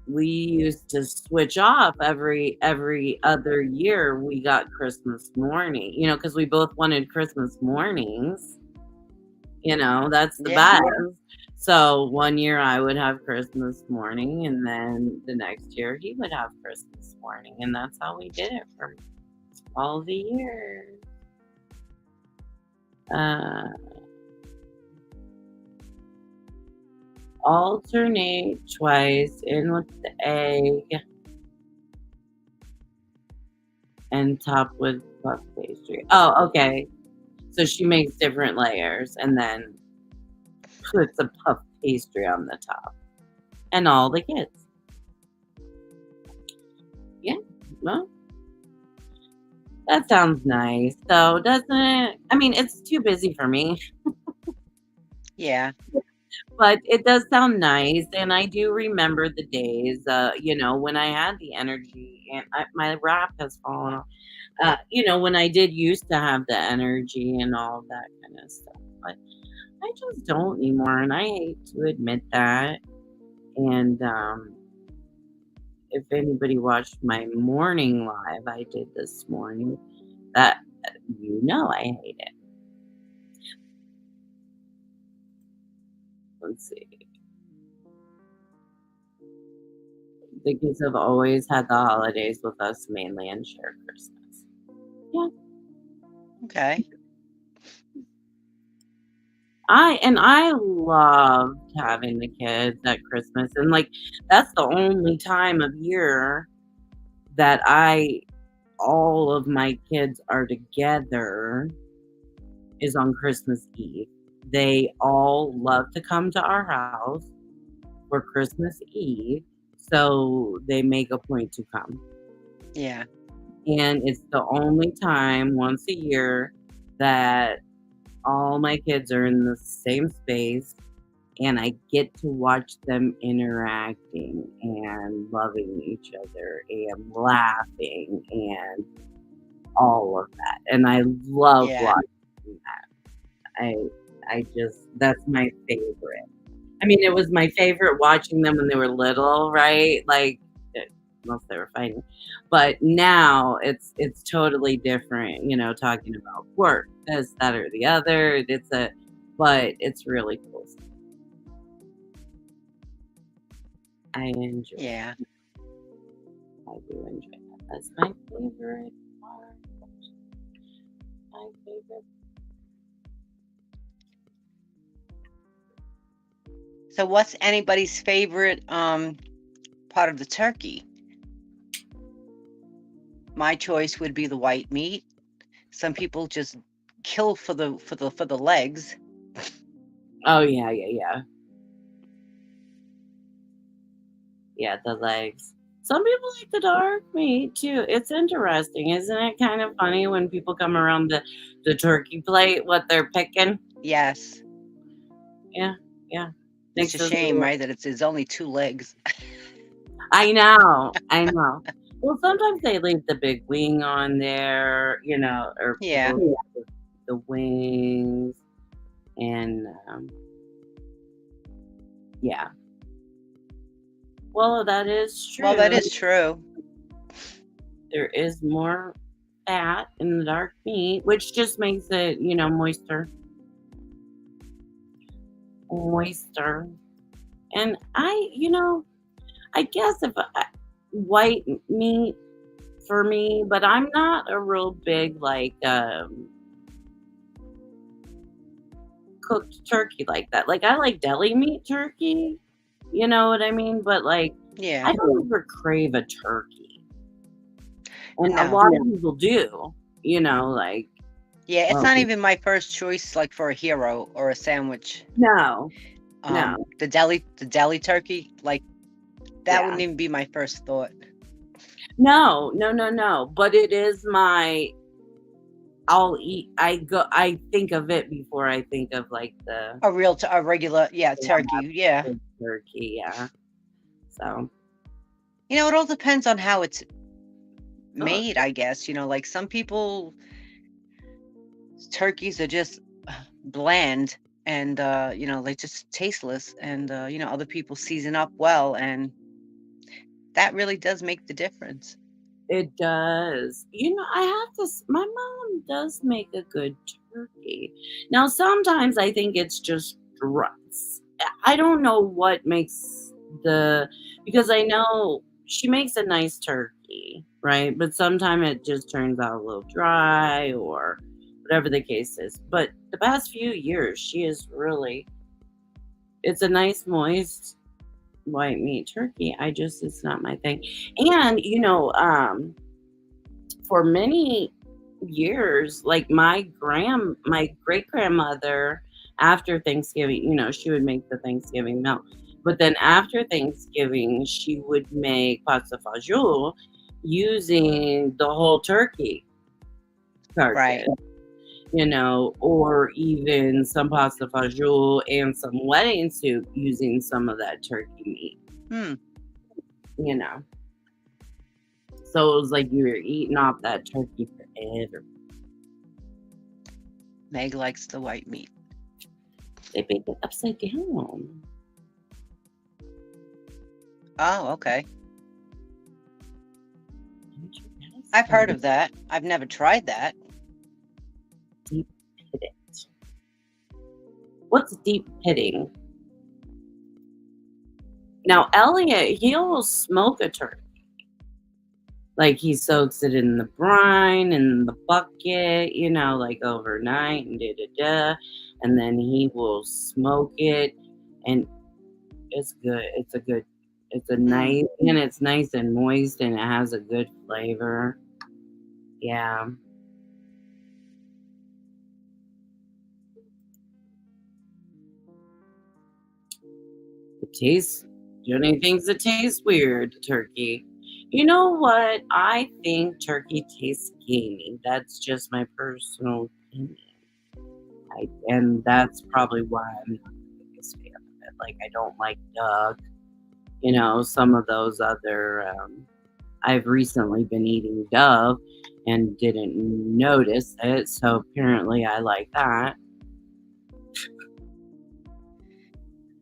we used to switch off every other year. We got Christmas morning, because we both wanted Christmas mornings. That's the Yeah. best. So one year I would have Christmas morning, and then the next year he would have Christmas morning, and that's how we did it for all the years. Alternate twice in with the egg and top with puff pastry. Oh, okay. So she makes different layers and then puts a puff pastry on the top. And all the kids. Yeah, well, that sounds nice. So doesn't it? I mean, it's too busy for me. Yeah. But it does sound nice, and I do remember the days, when I had the energy, and my wrap has fallen off. When I did used to have the energy and all that kind of stuff, but I just don't anymore, and I hate to admit that. And if anybody watched my morning live I did this morning, that I hate it. Let's see. The kids have always had the holidays with us mainly and share Christmas. Yeah. Okay. I loved having the kids at Christmas, and like that's the only time of year that all of my kids are together is on Christmas Eve. They all love to come to our house for Christmas Eve, so they make a point to come. Yeah. And it's the only time once a year that all my kids are in the same space and I get to watch them interacting and loving each other and laughing and all of that. And I love watching that. I just, that's my favorite. I mean, it was my favorite watching them when they were little, right? Like, unless they were fighting. But now it's totally different, talking about work, this, that, or the other. But it's really cool. I enjoy it. Yeah. I do enjoy that. That's my favorite part. my favorite. So what's anybody's favorite part of the turkey? My choice would be the white meat. Some people just kill for the legs. Oh yeah, yeah, yeah. Yeah, the legs. Some people like the dark meat too. It's interesting, isn't it? Kind of funny when people come around the turkey plate, what they're picking. Yes. Yeah, yeah. It's Makes a us. shame, right, that it's only 2 legs. I know, I know. Well, sometimes they leave the big wing on there, or Yeah. people leave the wings, and yeah. Well, that is true. Well, that is true. There is more fat in the dark meat, which just makes it, moister. Moister. And I guess if white meat for me, but I'm not a real big like cooked turkey like that. Like I like deli meat turkey, you know what I mean? But like Yeah. I don't ever crave a turkey. And a No. lot of people do, like Yeah, it's not even my first choice, like, for a hero or a sandwich. no. The deli turkey, like, that Yeah. wouldn't even be my first thought. No. But it is I think of it before I think of like the A regular, turkey, yeah. turkey, yeah. So It all depends on how it's made, I guess. Like some people, turkeys are just bland and, they just tasteless. And, other people season up well, and that really does make the difference. it does. I have to. My mom does make a good turkey. Now, sometimes I think it's just drugs. I don't know what makes because I know she makes a nice turkey, right? But sometimes it just turns out a little dry or whatever the case is. But the past few years, she is really. It's a nice, moist white meat turkey. It's not my thing. And for many years, like my great grandmother, after Thanksgiving, she would make the Thanksgiving meal. But then after Thanksgiving, she would make pasta fagioli using the whole turkey carcass, Right. or even some pasta fagioli and some wedding soup using some of that turkey meat, Hmm. So it was like you were eating off that turkey forever. Meg likes the white meat. They bake it upside down. Oh, okay. I've heard of that. I've never tried that. Deep pit it. What's deep pitting? Now, Elliot, he'll smoke a turkey. Like he soaks it in the brine and the bucket, like overnight and and then he will smoke it, and it's good. It's a nice, and it's nice and moist, and it has a good flavor. Yeah. It tastes. Johnny thinks it tastes weird, turkey. You know what? I think turkey tastes gamey. That's just my personal opinion. And that's probably why I'm not the biggest fan of it. Like, I don't like duck. Some of those other. I've recently been eating dove and didn't notice it, so apparently I like that.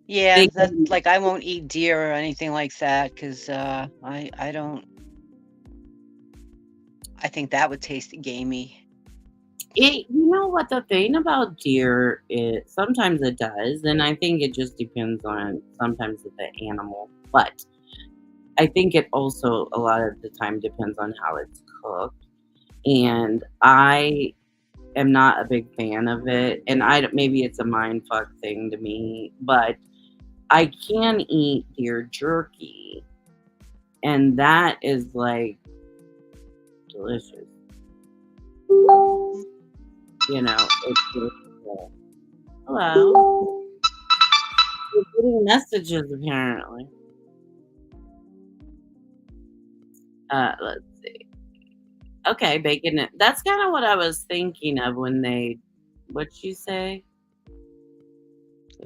Yeah, that's like I won't eat deer or anything like that because I don't. I think that would taste gamey. You know what the thing about deer is? Sometimes it does, and I think it just depends on sometimes the animal. But I think it also a lot of the time depends on how it's cooked. And I am not a big fan of it, and maybe it's a mind fuck thing to me, but I can eat deer jerky, and that is like delicious. It's just, hello. You're getting messages apparently. Let's see. Okay, bacon. That's kind of what I was thinking of when they. What'd you say?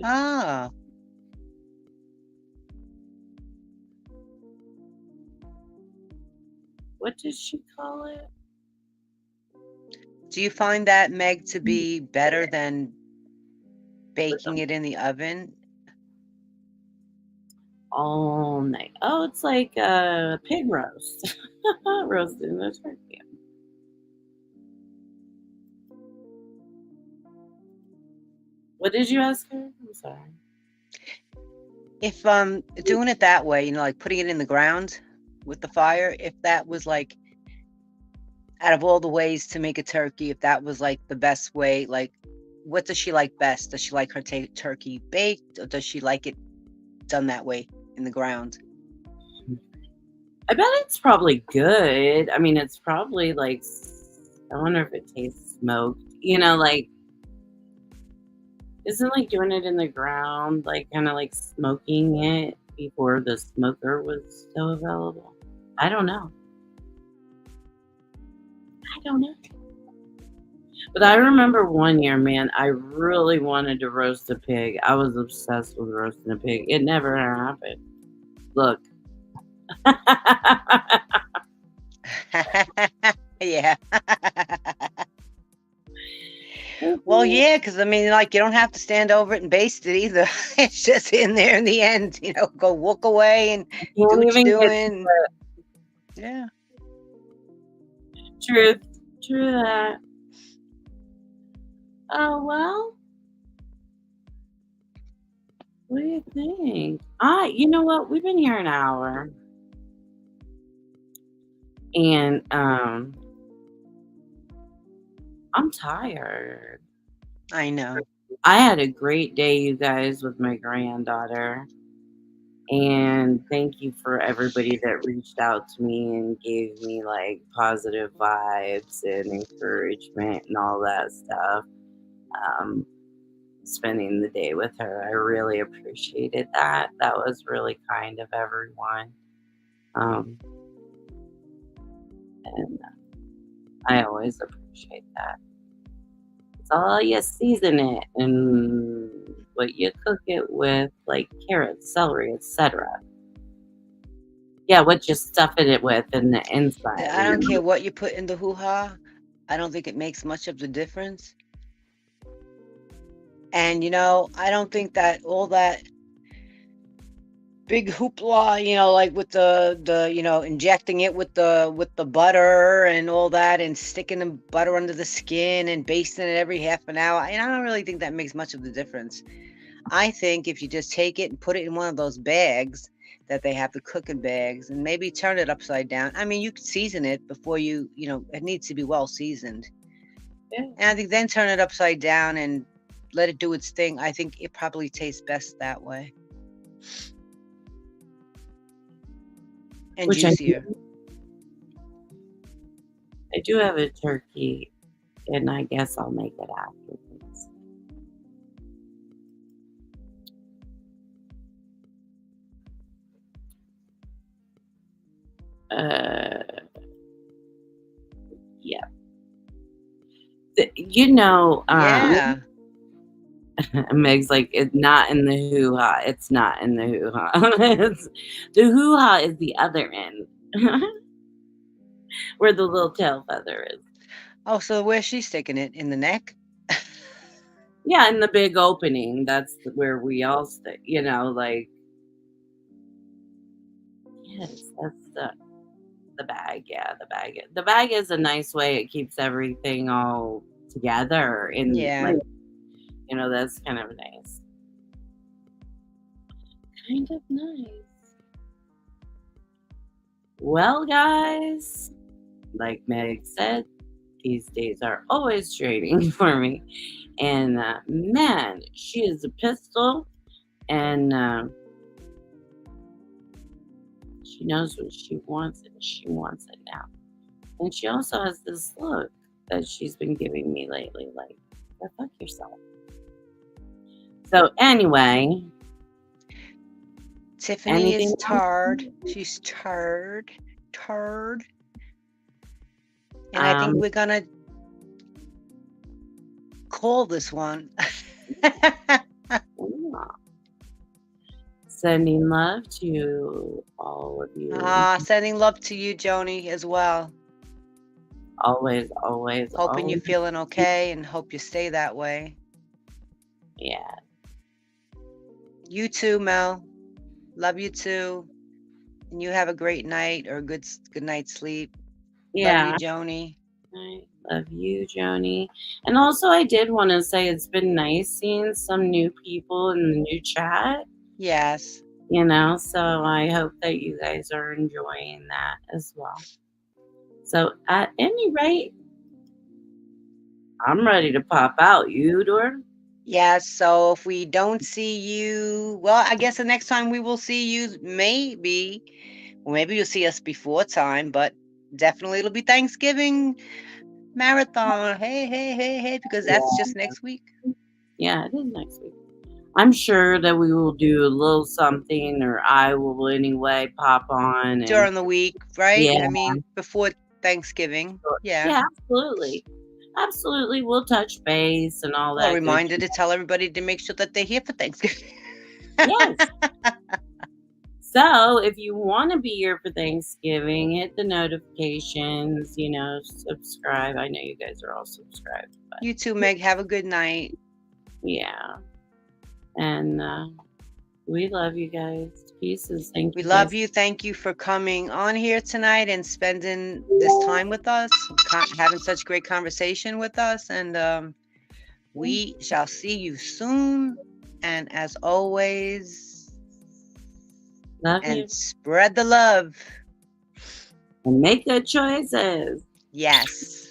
Ah, What did she call it? do you find that, Meg, to be better than baking it in the oven? All night. Oh, it's like a pig roast. Roasting the turkey. What did you ask her? I'm sorry. If doing it that way, like putting it in the ground with the fire, if that was like out of all the ways to make a turkey, if that was like the best way, like what does she like best? Does she like her turkey baked, or does she like it done that way in the ground? I bet it's probably good. I mean, it's probably like, I wonder if it tastes smoked. Like, isn't like doing it in the ground, like kind of like smoking it before the smoker was still available? I don't know. But I remember one year, man, I really wanted to roast a pig. I was obsessed with roasting a pig. It never happened. Look. Yeah. Well, yeah, because I mean, like, you don't have to stand over it and baste it either. It's just in there in the end, go walk away and do what you're doing. Yeah. True that. Oh, well. What do you think? You know what? We've been here an hour. And I'm tired. I know. I had a great day, you guys, with my granddaughter. And thank you for everybody that reached out to me and gave me like positive vibes and encouragement and all that stuff. Spending the day with her, I really appreciated that. That was really kind of everyone. And I always appreciate that. It's all you season it and what you cook it with, like carrots, celery, etc. Yeah, what you stuff it with in the inside. I don't care what you put in the hoo-ha. I don't think it makes much of the difference. And, I don't think that all that big hoopla, like with the injecting it with the butter and all that, and sticking the butter under the skin and basting it every half an hour. And I don't really think that makes much of the difference. I think if you just take it and put it in one of those bags that they have, the cooking bags, and maybe turn it upside down. I mean, you could season it before it needs to be well seasoned. Yeah. And I think then turn it upside down and let it do its thing. I think it probably tastes best that way. And juicier. I do have a turkey, and I guess I'll make it afterwards. Yeah. Yeah. Meg's like, it's not in the hoo-ha. It's not in the hoo-ha. The hoo-ha is the other end. Where the little tail feather is. Oh, so where's she sticking it? In the neck? Yeah, in the big opening. That's where we all stick, like. Yes, that's the bag. Yeah, the bag. The bag is a nice way. It keeps everything all together. Yeah. That's kind of nice. Kind of nice. Well, guys, like Meg said, these days are always draining for me. And man, she is a pistol, and she knows what she wants, and she wants it now. And she also has this look that she's been giving me lately, like, go fuck yourself. So anyway, Tiffany is anything else? tired. She's tired. Tired. And I think we're going to call this one. Yeah. Sending love to all of you. Sending love to you, Joni, as well. Always, Hoping always. you're feeling okay and hope you stay that way. Yeah. You too, Mel. Love you too. And you have a great night or a good night's sleep. Yeah. Love you, Joni. I love you, Joni. And also, I did want to say it's been nice seeing some new people in the new chat. Yes. You know, so I hope that you guys are enjoying that as well. So, at any rate, I'm ready to pop out. You, Dore? Yes. So if we don't see you, well, I guess the next time we will see you, maybe you'll see us before time, but definitely it'll be Thanksgiving marathon. Hey, because that's just next week. Yeah, it is next week. I'm sure that we will do a little something, or I will anyway pop on. During the week, right? Yeah. I mean, before Thanksgiving. Yeah. Yeah, absolutely. Absolutely. We'll touch base and all that. A reminder to tell everybody to make sure that they're here for Thanksgiving. Yes. So if you want to be here for Thanksgiving, hit the notifications, subscribe. I know you guys are all subscribed. But You too, Meg. Have a good night. yeah. And we love you guys. Pieces. Thank you. We love you. Thank you for coming on here tonight and spending this time with us, having such great conversation with us. And we shall see you soon. And as always, love you. Spread the love. And make good choices. Yes.